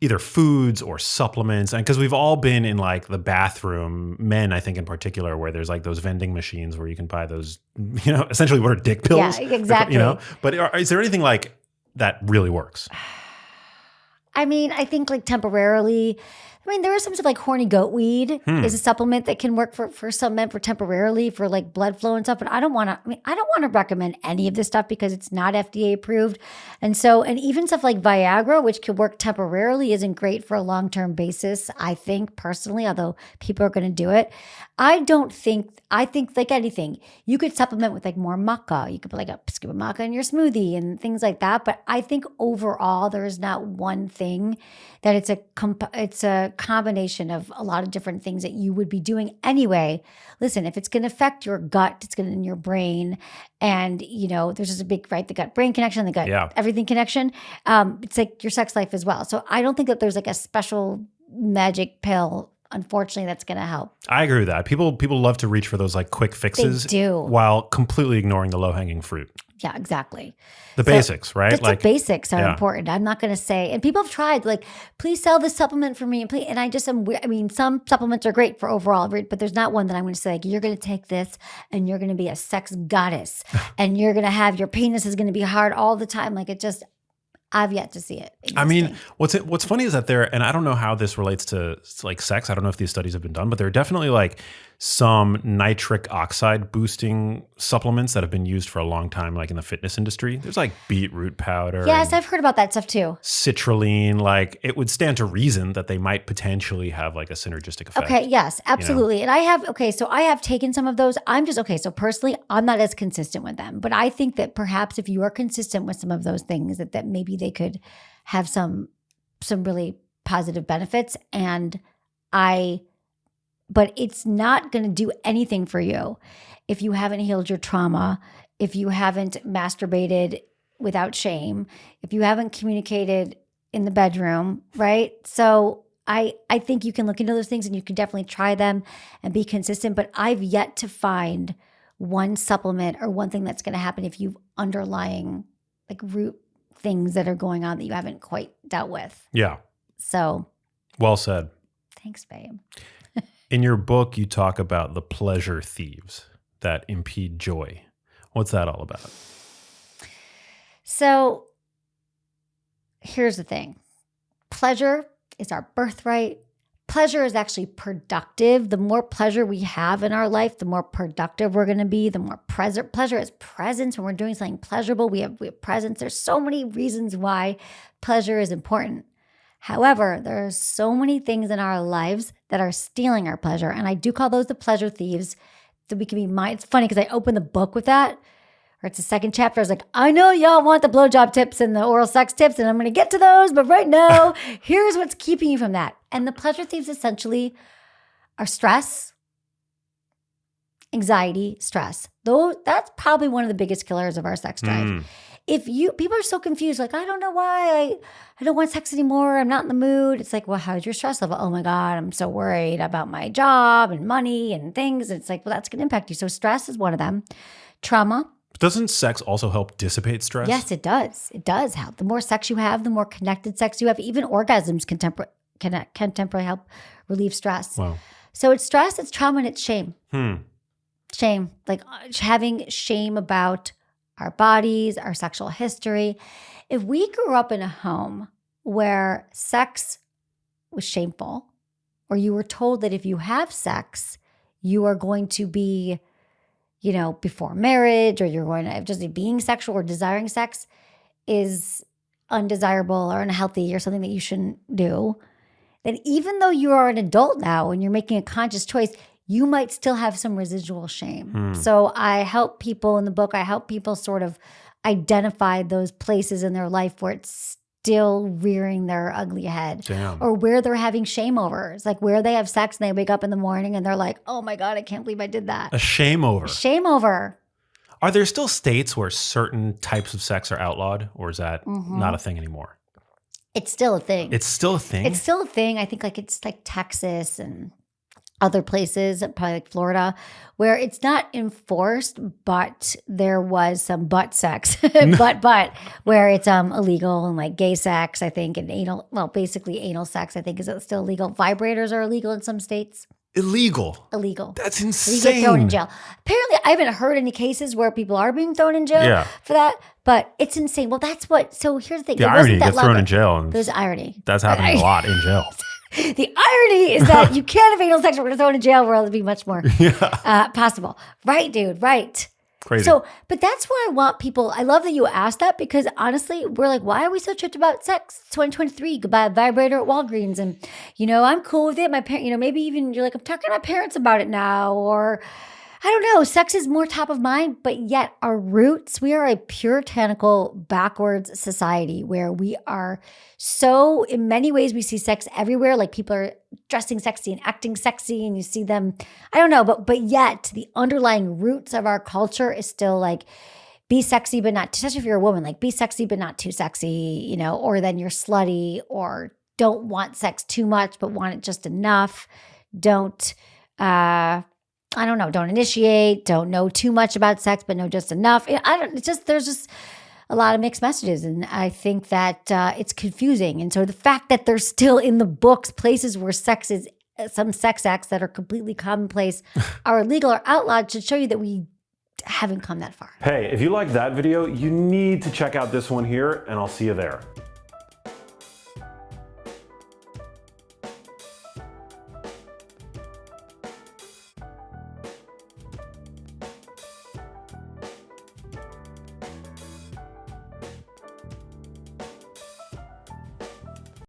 either foods or supplements. And because we've all been in like the bathroom, men, I think in particular, where there's like those vending machines where you can buy those, essentially what are dick pills? Yeah, exactly. But is there anything like that really works? I mean, I think like temporarily. I mean, there are some stuff like horny goat weed is a supplement that can work for some men for temporarily for like blood flow and stuff. But I don't want to recommend any of this stuff because it's not FDA approved. And even stuff like Viagra, which can work temporarily, isn't great for a long-term basis, I think personally, although people are going to do it. I think like anything, you could supplement with like more maca. You could put like a scoop of maca in your smoothie and things like that. But I think overall, there is not one thing that it's a combination of a lot of different things that you would be doing anyway. Listen, if it's going to affect your gut, it's going to in your brain. And, there's just a big, right, the gut-brain connection, the gut-everything connection. It's like your sex life as well. So I don't think that there's like a special magic pill, unfortunately, that's going to help. I agree with that. People love to reach for those like quick fixes while completely ignoring the low-hanging fruit. Yeah, exactly. The basics, right? The basics are important. I'm not going to say, and people have tried, like, please sell this supplement for me. And I just am, some supplements are great for overall, but there's not one that I'm going to say, like, you're going to take this and you're going to be a sex goddess and you're going to have, your penis is going to be hard all the time. Like, I've yet to see it existing. I mean, what's funny is that and I don't know how this relates to like sex. I don't know if these studies have been done, but there are definitely like some nitric oxide boosting supplements that have been used for a long time, like in the fitness industry. There's like beetroot powder. Yes, I've heard about that stuff too. Citrulline, like it would stand to reason that they might potentially have like a synergistic effect. Okay, yes, absolutely. And I have taken some of those. So personally, I'm not as consistent with them, but I think that perhaps if you are consistent with some of those things, that maybe they could have some really positive benefits. But it's not going to do anything for you if you haven't healed your trauma, if you haven't masturbated without shame, if you haven't communicated in the bedroom, right? So I think you can look into those things and you can definitely try them and be consistent. But I've yet to find one supplement or one thing that's going to happen if you've underlying like root things that are going on that you haven't quite dealt with. Yeah. So. Well said. Thanks, babe. In your book, you talk about the pleasure thieves that impede joy. What's that all about? So here's the thing. Pleasure is our birthright. Pleasure is actually productive. The more pleasure we have in our life, the more productive we're going to be, the more pleasure is presence. When we're doing something pleasurable, we have presence. There's so many reasons why pleasure is important. However, there are so many things in our lives that are stealing our pleasure. And I do call those the pleasure thieves. So we can be It's funny because I opened the book with that, or it's the second chapter. I was like, I know y'all want the blowjob tips and the oral sex tips, and I'm going to get to those. But right now, here's what's keeping you from that. And the pleasure thieves essentially are stress, anxiety, stress. That's probably one of the biggest killers of our sex drive. People are so confused, like, I don't know why I don't want sex anymore. I'm not in the mood. It's like, well, how's your stress level? Oh my God, I'm so worried about my job and money and things. It's like, well, that's going to impact you. So stress is one of them. Trauma. Doesn't sex also help dissipate stress? Yes, it does. It does help. The more sex you have, the more connected sex you have. Even orgasms can temporarily help relieve stress. Wow. So it's stress, it's trauma, and it's shame. Shame. Like having shame about our bodies, our sexual history. If we grew up in a home where sex was shameful, or you were told that if you have sex, you are going to be, before marriage, or you're going to just be being sexual or desiring sex is undesirable or unhealthy or something that you shouldn't do, then even though you are an adult now and you're making a conscious choice, you might still have some residual shame. So I help people in the book, sort of identify those places in their life where it's still rearing their ugly head. Damn. Or where they're having shame over. It's like where they have sex and they wake up in the morning and they're like, oh my God, I can't believe I did that. A shame over. Shame over. Are there still states where certain types of sex are outlawed, or is that not a thing anymore? It's still a thing. It's still a thing? It's still a thing. I think it's like Texas and other places, probably like Florida, where it's not enforced, but there was some butt sex, but where it's illegal, and like gay sex, I think, and basically anal sex, I think, is still illegal. Vibrators are illegal in some states. Illegal. Illegal. That's You insane. get thrown in jail. Apparently, I haven't heard any cases where people are being thrown in jail Yeah. for that, but it's insane. Well, that's what. So here's the thing. The It irony, wasn't you that get long thrown ago. in jail. And There's irony. that's happening a lot in jail. The irony is that you can't have anal sex. We're going to throw it in jail where it'll be much more possible. Right, dude. Right. Crazy. So, but that's why I want people. I love that you asked that, because honestly, we're like, why are we so tripped about sex? 2023, go buy a vibrator at Walgreens, and I'm cool with it. My parent, maybe even you're like, I'm talking to my parents about it now, or I don't know. Sex is more top of mind, but yet our roots, we are a puritanical, backwards society where we are so, in many ways, we see sex everywhere. Like people are dressing sexy and acting sexy, and you see them, I don't know, but yet the underlying roots of our culture is still like, be sexy, but not, especially if you're a woman, like be sexy, but not too sexy, or then you're slutty, or don't want sex too much, but want it just enough. Don't, I don't know, don't initiate, don't know too much about sex, but know just enough. There's just a lot of mixed messages. And I think that it's confusing. And so the fact that there's still in the books places where sex is, some sex acts that are completely commonplace are illegal or outlawed should show you that we haven't come that far. Hey, if you liked that video, you need to check out this one here, and I'll see you there.